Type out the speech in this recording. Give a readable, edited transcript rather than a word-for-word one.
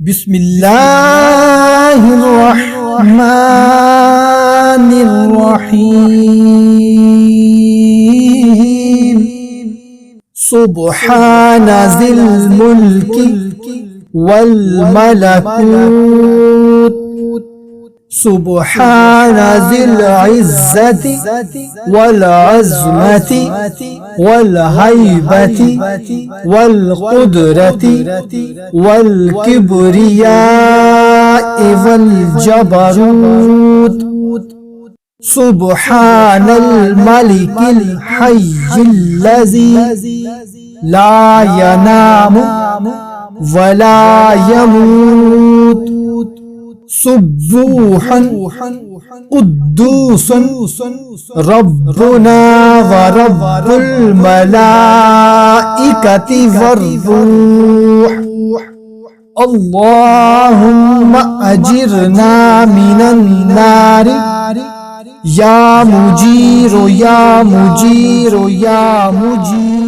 बिस्मिल्लाहिर्रहमानिर्रहीम। सुब्हाना ज़िल मुल्की वल मलकूत। सुब्हाना ज़िल इज़्ज़ति वल अज़मति वल हैबति वल कुदरति वल किब्रियाइ वल जबरूत। सुब्हानल मलिकिल हय्यिल्लज़ी ला यनामु वला यमूत। सुब्बूहन कुद्दूसन रब्बुना व रब्बुल मलाइकति वर्रूह। अल्लाहुम्मा अजिरना मिनन नारी या मुजीरो या मुजीरो या मुजीर।